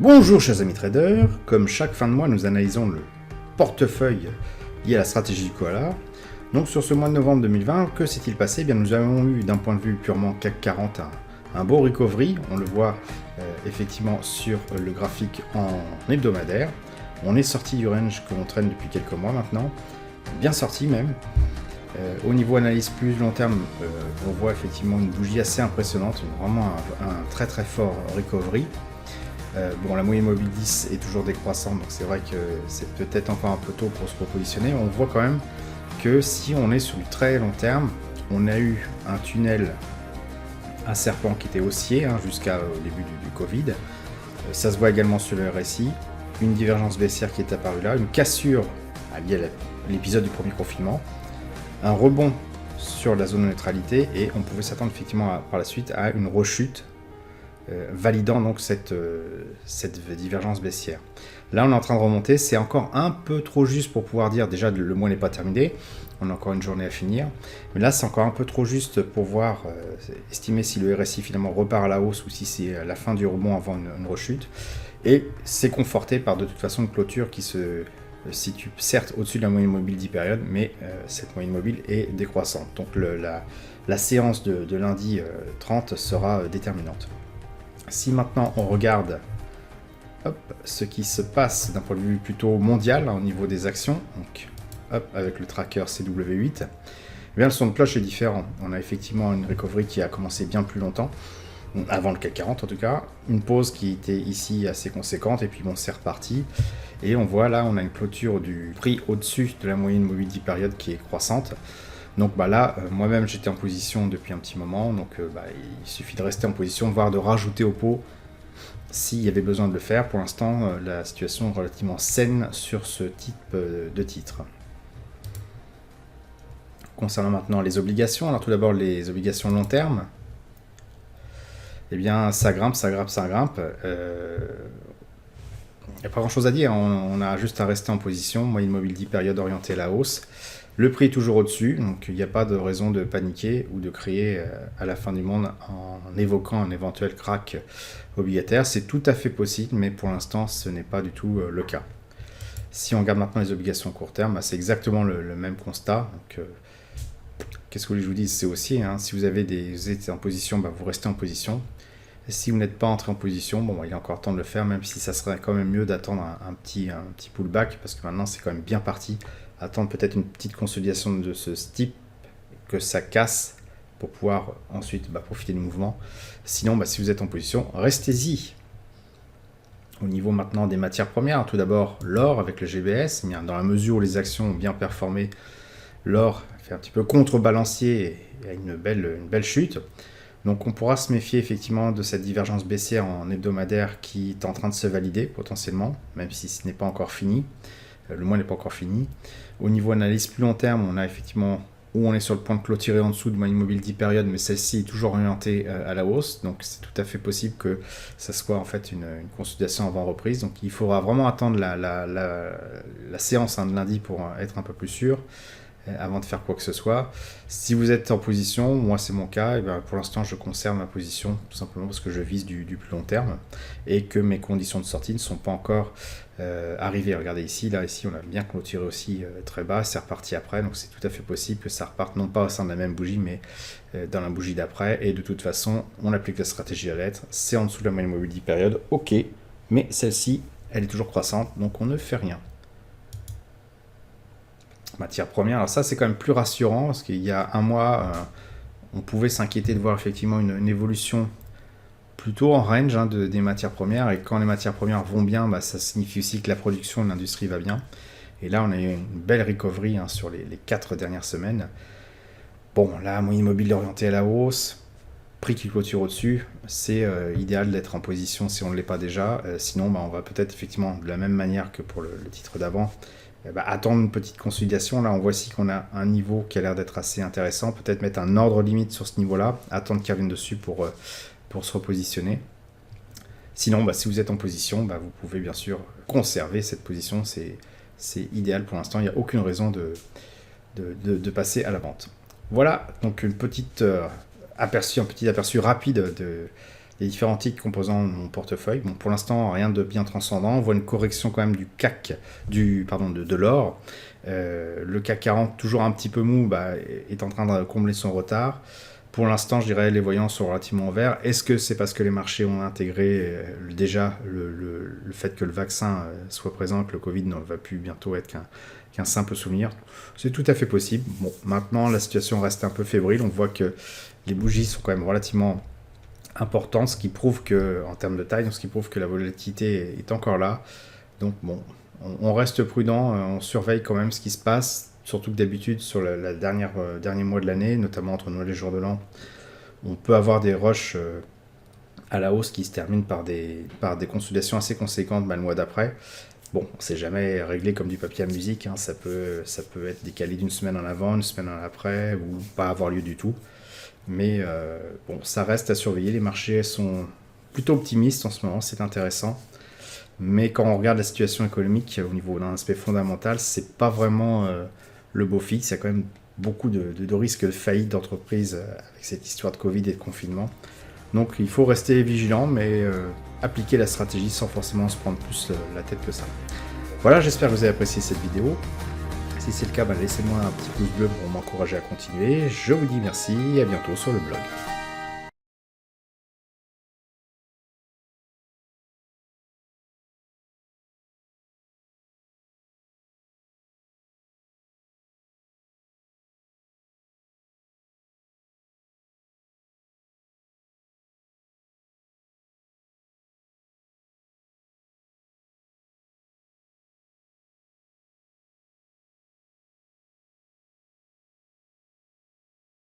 Bonjour chers amis traders, comme chaque fin de mois nous analysons le portefeuille lié à la stratégie du koala. Donc sur ce mois de novembre 2020, que s'est-il passé? Bien, nous avons eu d'un point de vue purement CAC 40 un beau recovery, on le voit effectivement sur le graphique en hebdomadaire. On est sorti du range que l'on traîne depuis quelques mois maintenant, bien sorti même. Au niveau analyse plus long terme, on voit effectivement une bougie assez impressionnante, vraiment un très très fort recovery. Bon, la moyenne mobile 10 est toujours décroissante, donc c'est vrai que c'est peut-être encore un peu tôt pour se repositionner. On voit quand même que si on est sur du très long terme, on a eu un tunnel à serpent qui était haussier jusqu'au début du Covid. Ça se voit également sur le RSI, une divergence baissière qui est apparue là, une cassure liée à l'épisode du premier confinement, un rebond sur la zone de neutralité et on pouvait s'attendre effectivement par la suite à une rechute validant donc cette divergence baissière. Là on est en train de remonter, c'est encore un peu trop juste pour pouvoir dire déjà le mois n'est pas terminé, on a encore une journée à finir, mais là c'est encore un peu trop juste pour voir estimer si le RSI finalement repart à la hausse ou si c'est la fin du rebond avant une rechute, et c'est conforté par de toute façon une clôture qui se situe certes au-dessus de la moyenne mobile 10 périodes, mais cette moyenne mobile est décroissante, donc la séance de lundi 30 sera déterminante. Si maintenant on regarde ce qui se passe d'un point de vue plutôt mondial au niveau des actions, donc avec le tracker CW8, eh bien, le son de cloche est différent. On a effectivement une recovery qui a commencé bien plus longtemps, avant le CAC 40 en tout cas, une pause qui était ici assez conséquente, et puis bon, c'est reparti. Et on voit là, on a une clôture du prix au-dessus de la moyenne mobile 10 périodes qui est croissante. Donc là, moi-même j'étais en position depuis un petit moment, donc il suffit de rester en position, voire de rajouter au pot s'il y avait besoin de le faire. Pour l'instant, la situation est relativement saine sur ce type de titre. Concernant maintenant les obligations, alors tout d'abord les obligations long terme, eh bien ça grimpe, ça grimpe, ça grimpe. Il n'y a pas grand chose à dire, on a juste à rester en position, moyenne mobile 10 périodes orientée à la hausse. Le prix est toujours au-dessus, donc il n'y a pas de raison de paniquer ou de crier à la fin du monde en évoquant un éventuel crack obligataire. C'est tout à fait possible, mais pour l'instant, ce n'est pas du tout le cas. Si on regarde maintenant les obligations court terme, c'est exactement le même constat. Donc, qu'est-ce que je vous dis? C'est aussi, si vous êtes en position, vous restez en position. Et si vous n'êtes pas entré en position, il est encore temps de le faire, même si ça serait quand même mieux d'attendre un petit pullback, parce que maintenant c'est quand même bien parti. Attendre peut-être une petite consolidation de ce type, que ça casse, pour pouvoir ensuite profiter du mouvement. Sinon, si vous êtes en position, restez-y. Au niveau maintenant des matières premières, tout d'abord l'or avec le GBS, dans la mesure où les actions ont bien performé, l'or fait un petit peu contrebalancier et a une belle chute. Donc on pourra se méfier effectivement de cette divergence baissière en hebdomadaire qui est en train de se valider potentiellement, même si ce n'est pas encore fini. Le mois n'est pas encore fini. Au niveau analyse plus long terme, on a effectivement où on est sur le point de clôturer en dessous de moyenne mobile 10 périodes, mais celle-ci est toujours orientée à la hausse, donc c'est tout à fait possible que ça soit en fait une consolidation avant reprise. Donc il faudra vraiment attendre la séance de lundi pour être un peu plus sûr avant de faire quoi que ce soit. Si vous êtes en position, moi c'est mon cas, et pour l'instant je conserve ma position tout simplement parce que je vise du plus long terme et que mes conditions de sortie ne sont pas encore arrivées. Regardez ici on a bien clôturé aussi très bas, c'est reparti après, donc c'est tout à fait possible que ça reparte non pas au sein de la même bougie mais dans la bougie d'après, et de toute façon on applique la stratégie à la lettre, c'est en dessous de la moyenne mobile 10 période, ok, mais celle-ci elle est toujours croissante, donc on ne fait rien. Matière première, alors ça c'est quand même plus rassurant parce qu'il y a un mois on pouvait s'inquiéter de voir effectivement une évolution plutôt en range des matières premières, et quand les matières premières vont bien, ça signifie aussi que la production de l'industrie va bien, et là on a eu une belle recovery sur les 4 dernières semaines. Bon, là moyenne mobile orientée à la hausse, prix qui clôture au-dessus, c'est idéal d'être en position si on ne l'est pas déjà, sinon on va peut-être effectivement de la même manière que pour le titre d'avant, attendre une petite consolidation. Là on voit ici qu'on a un niveau qui a l'air d'être assez intéressant, peut-être mettre un ordre limite sur ce niveau là, attendre qu'il revienne dessus pour se repositionner. Sinon si vous êtes en position, vous pouvez bien sûr conserver cette position, c'est idéal pour l'instant, il n'y a aucune raison de passer à la vente. Voilà, donc un petit aperçu rapide les différents titres composant mon portefeuille. Bon, pour l'instant, rien de bien transcendant. On voit une correction quand même du CAC, de l'or. Le CAC 40, toujours un petit peu mou, est en train de combler son retard. Pour l'instant, je dirais les voyants sont relativement verts. Est-ce que c'est parce que les marchés ont intégré déjà le fait que le vaccin soit présent, que le Covid ne va plus bientôt être qu'un simple souvenir? C'est tout à fait possible. Bon, maintenant, la situation reste un peu fébrile. On voit que les bougies sont quand même relativement importantes, ce qui prouve que, en termes de taille, ce qui prouve que la volatilité est encore là. Donc bon, on reste prudent, on surveille quand même ce qui se passe. Surtout que d'habitude, sur la dernier mois de l'année, notamment entre Noël et Jour de l'An, on peut avoir des rushs à la hausse qui se terminent par des consolidations assez conséquentes le mois d'après. Bon, c'est jamais réglé comme du papier à musique, hein. Ça peut être décalé d'une semaine en avant, une semaine en après, ou pas avoir lieu du tout. Mais bon, ça reste à surveiller. Les marchés sont plutôt optimistes en ce moment, c'est intéressant. Mais quand on regarde la situation économique au niveau d'un aspect fondamental, c'est pas vraiment le beau fixe. Il y a quand même beaucoup de risques de faillite d'entreprises avec cette histoire de Covid et de confinement. Donc il faut rester vigilant, mais appliquer la stratégie sans forcément se prendre plus la tête que ça. Voilà, j'espère que vous avez apprécié cette vidéo. Si c'est le cas, laissez-moi un petit pouce bleu pour m'encourager à continuer. Je vous dis merci et à bientôt sur le blog.